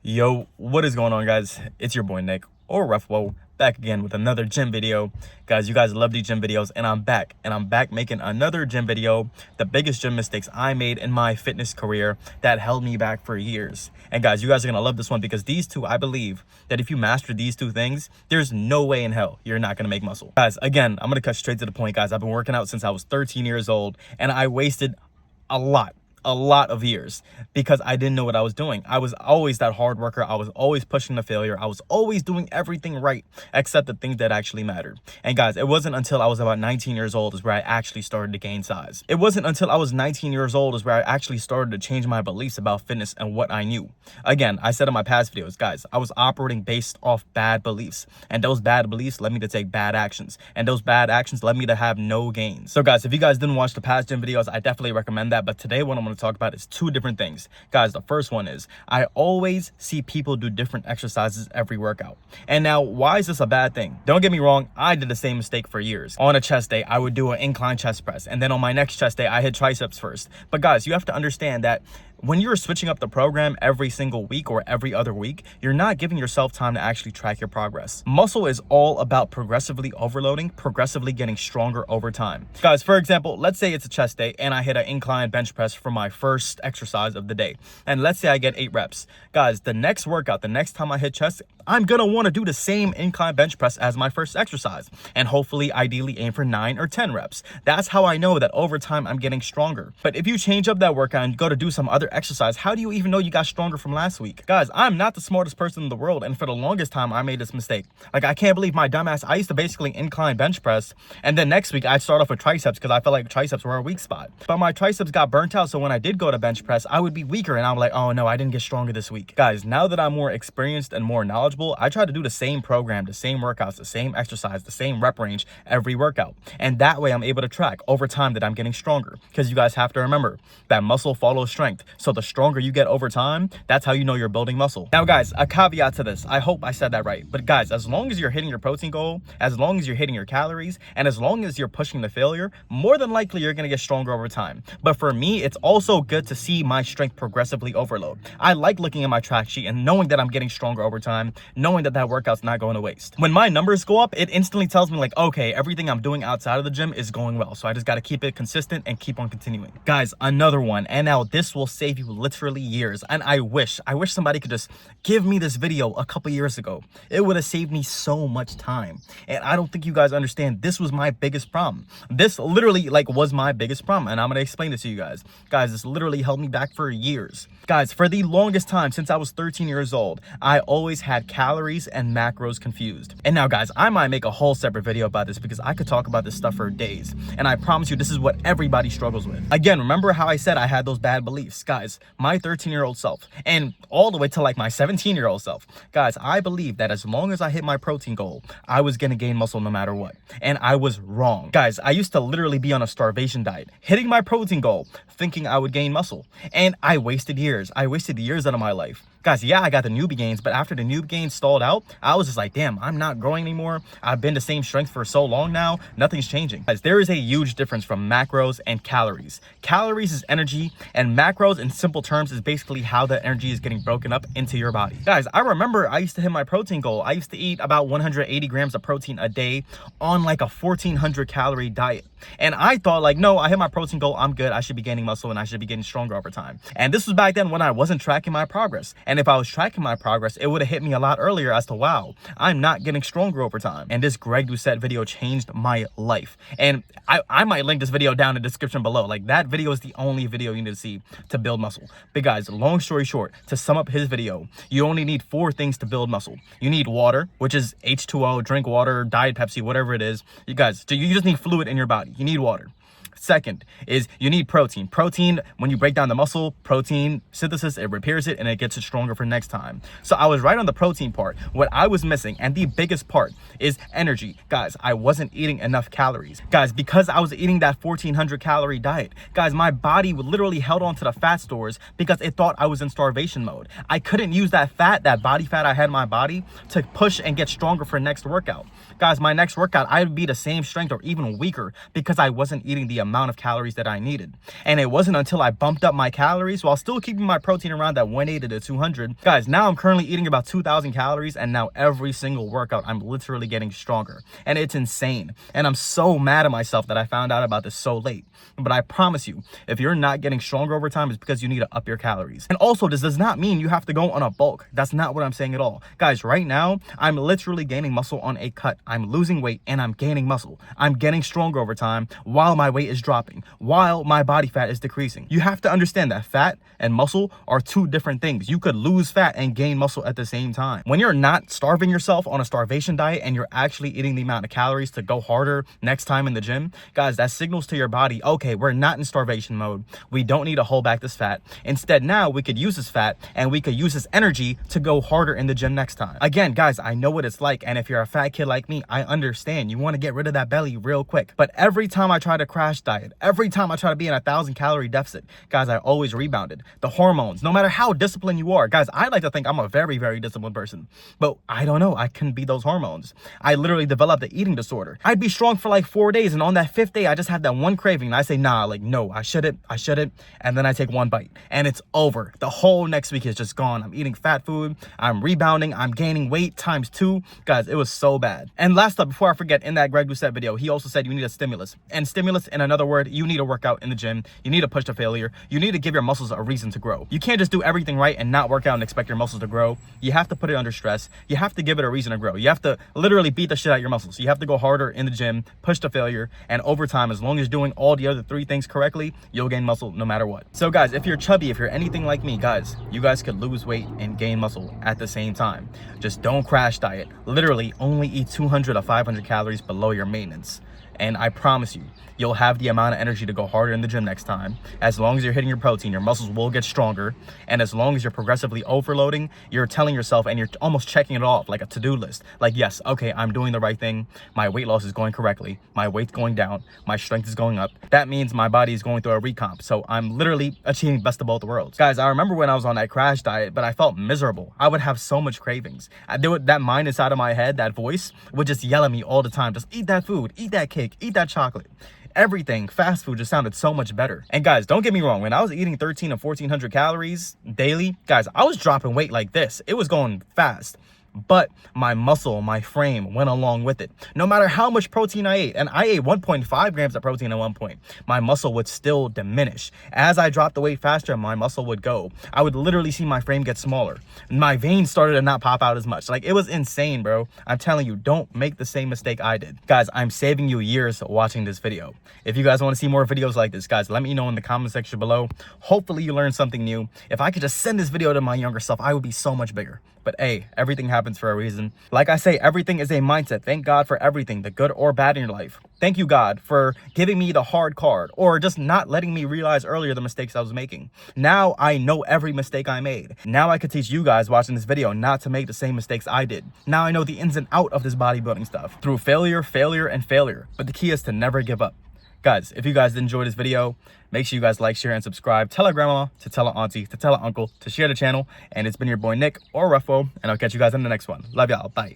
Yo, what is going on, guys? It's your boy Nick, or Refwo, back again with another gym video. Guys, you guys love these gym videos, and I'm back making another gym video. The biggest gym mistakes I made in my fitness career that held me back for years. And guys, you guys are gonna love this one because these two, I believe that if you master these two things, there's no way in hell you're not gonna make muscle. Guys, again, I'm gonna cut straight to the point, guys. I've been working out since I was 13 years old, and I wasted a lot of years because I didn't know what I was doing. I was always that hard worker. I was always pushing to failure. I was always doing everything right except the things that actually mattered. And guys, it wasn't until I was about 19 years old is where I actually started to gain size. It wasn't until I was 19 years old is where I actually started to change my beliefs about fitness and what I knew. Again, I said in my past videos, guys, I was operating based off bad beliefs, and those bad beliefs led me to take bad actions, and those bad actions led me to have no gains. So guys, if you guys didn't watch the past gym videos, I definitely recommend that. But today what I'm going to talk about is two different things. Guys, the first one is I always see people do different exercises every workout. And now, why is this a bad thing? Don't get me wrong, I did the same mistake for years. On a chest day, I would do an incline chest press, and then on my next chest day, I hit triceps first. But guys, you have to understand that when you're switching up the program every single week or every other week, you're not giving yourself time to actually track your progress. Muscle is all about progressively overloading, progressively getting stronger over time. Guys, for example, let's say it's a chest day and I hit an incline bench press for my first exercise of the day. And let's say I get 8 reps. Guys, the next workout, the next time I hit chest, I'm gonna wanna do the same incline bench press as my first exercise. And hopefully, ideally aim for 9 or 10 reps. That's how I know that over time I'm getting stronger. But if you change up that workout and go to do some other exercise, how do you even know you got stronger from last week? Guys, I'm not the smartest person in the world, and for the longest time I made this mistake. Like, I can't believe my dumbass, I used to basically incline bench press, and then next week I'd start off with triceps because I felt like triceps were a weak spot. But my triceps got burnt out, so when I did go to bench press, I would be weaker, and I'm like, oh no, I didn't get stronger this week. Guys, now that I'm more experienced and more knowledgeable, I try to do the same program, the same workouts, the same exercise, the same rep range every workout. And that way I'm able to track over time that I'm getting stronger. Because you guys have to remember that muscle follows strength. So the stronger you get over time, that's how you know you're building muscle. Now guys, a caveat to this. I hope I said that right. But guys, as long as you're hitting your protein goal, as long as you're hitting your calories, and as long as you're pushing to failure, more than likely you're going to get stronger over time. But for me, it's also good to see my strength progressively overload. I like looking at my track sheet and knowing that I'm getting stronger over time, knowing that that workout's not going to waste. When my numbers go up, it instantly tells me like, okay, everything I'm doing outside of the gym is going well. So I just got to keep it consistent and keep on continuing. Guys, another one. And now this will save you literally years. And I wish somebody could just give me this video a couple years ago. It would have saved me so much time. And I don't think you guys understand. This was my biggest problem. This literally was my biggest problem. And I'm going to explain this to you guys. Guys, this literally held me back for years. Guys, for the longest time since I was 13 years old, I always had calories and macros confused. And now guys, I might make a whole separate video about this because I could talk about this stuff for days. And I promise you, this is what everybody struggles with. Again, remember how I said I had those bad beliefs? Guys, my 13-year-old self and all the way to like my 17-year-old self, guys, I believe that as long as I hit my protein goal, I was gonna gain muscle no matter what. And I was wrong. Guys, I used to literally be on a starvation diet, hitting my protein goal, thinking I would gain muscle. And I wasted years. I wasted years out of my life. Guys, yeah, I got the newbie gains, but after the newbie gains stalled out, I was just like, damn, I'm not growing anymore. I've been the same strength for so long now. Nothing's changing. Guys, there is a huge difference from macros and calories. Calories is energy, and macros in simple terms is basically how the energy is getting broken up into your body. Guys, I remember I used to hit my protein goal. I used to eat about 180 grams of protein a day on like a 1,400 calorie diet. And I thought like, no, I hit my protein goal. I'm good. I should be gaining muscle and I should be getting stronger over time. And this was back then when I wasn't tracking my progress. And if I was tracking my progress, it would have hit me a lot earlier as to, wow, I'm not getting stronger over time. And this Greg Doucette video changed my life. And I might link this video down in the description below. Like, that video is the only video you need to see to build muscle. But guys, long story short, to sum up his video, you only need 4 things to build muscle. You need water, which is H2O, drink water, Diet Pepsi, whatever it is. You guys, you just need fluid in your body. You need water. Second is you need protein. Protein, when you break down the muscle, protein synthesis, it repairs it and it gets it stronger for next time. So I was right on the protein part. What I was missing, and the biggest part, is energy. Guys, I wasn't eating enough calories. Guys, because I was eating that 1,400 calorie diet, guys, my body literally held on to the fat stores because it thought I was in starvation mode. I couldn't use that fat, that body fat I had in my body, to push and get stronger for next workout. Guys, my next workout, I would be the same strength or even weaker because I wasn't eating the amount of calories that I needed. And it wasn't until I bumped up my calories while still keeping my protein around that 180 to 200. Guys, now I'm currently eating about 2,000 calories, and now every single workout, I'm literally getting stronger. And it's insane. And I'm so mad at myself that I found out about this so late. But I promise you, if you're not getting stronger over time, it's because you need to up your calories. And also, this does not mean you have to go on a bulk. That's not what I'm saying at all. Guys, right now, I'm literally gaining muscle on a cut. I'm losing weight and I'm gaining muscle. I'm getting stronger over time while my weight is dropping, while my body fat is decreasing. You have to understand that fat and muscle are two different things. You could lose fat and gain muscle at the same time. When you're not starving yourself on a starvation diet and you're actually eating the amount of calories to go harder next time in the gym, guys, that signals to your body, okay, we're not in starvation mode. We don't need to hold back this fat. Instead, now we could use this fat and we could use this energy to go harder in the gym next time. Again, guys, I know what it's like. And if you're a fat kid like me, I understand. You want to get rid of that belly real quick. But every time I try to crash diet, every time I try to be in a 1,000-calorie deficit, guys, I always rebounded. The hormones, no matter how disciplined you are, guys, I like to think I'm a very, very disciplined person. But I don't know. I couldn't beat those hormones. I literally developed an eating disorder. I'd be strong for like 4 days. And on that 5th day, I just have that one craving. And I say, nah, like, no, I shouldn't. And then I take one bite and it's over. The whole next week is just gone. I'm eating fat food. I'm rebounding. I'm gaining weight ×2. Guys, it was so bad. And last up, before I forget, in that Greg Doucette video, he also said you need a stimulus. And stimulus, in another word, you need to work out in the gym. You need to push to failure. You need to give your muscles a reason to grow. You can't just do everything right and not work out and expect your muscles to grow. You have to put it under stress. You have to give it a reason to grow. You have to literally beat the shit out of your muscles. You have to go harder in the gym, push to failure, and over time, as long as you're doing all the other 3 things correctly, you'll gain muscle no matter what. So guys, if you're chubby, if you're anything like me, guys, you guys could lose weight and gain muscle at the same time. Just don't crash diet. Literally only eat 200 to 500 calories below your maintenance. And I promise you, you'll have the amount of energy to go harder in the gym next time. As long as you're hitting your protein, your muscles will get stronger. And as long as you're progressively overloading, you're telling yourself and you're almost checking it off like a to-do list. Like, yes, okay, I'm doing the right thing. My weight loss is going correctly. My weight's going down. My strength is going up. That means my body is going through a recomp. So I'm literally achieving best of both worlds. Guys, I remember when I was on that crash diet, but I felt miserable. I would have so much cravings. That mind inside of my head, that voice would just yell at me all the time. Just eat that food, eat that cake, eat that chocolate. Everything, fast food just sounded so much better. And guys, don't get me wrong, when I was eating 1,300 to 1,400 calories daily, guys, I was dropping weight like this. It was going fast. But my muscle, my frame went along with it. No matter how much protein I ate, and I ate 1.5 grams of protein at one point, my muscle would still diminish. As I dropped the weight faster, my muscle would go. I would literally see my frame get smaller. My veins started to not pop out as much. Like, it was insane, bro. I'm telling you, don't make the same mistake I did. Guys, I'm saving you years watching this video. If you guys want to see more videos like this, guys, let me know in the comment section below. Hopefully you learned something new. If I could just send this video to my younger self, I would be so much bigger. But hey, everything happens for a reason. Like I say, everything is a mindset. Thank God for everything, the good or bad in your life. Thank you, God, for giving me the hard card or just not letting me realize earlier the mistakes I was making. Now I know every mistake I made. Now I could teach you guys watching this video not to make the same mistakes I did. Now I know the ins and out of this bodybuilding stuff through failure, and failure. But the key is to never give up. Guys, if you guys did enjoy this video, make sure you guys like, share, and subscribe. Tell a grandma, to tell a auntie, to tell a uncle, to share the channel. And it's been your boy Nick or Refwo, and I'll catch you guys in the next one. Love y'all. Bye.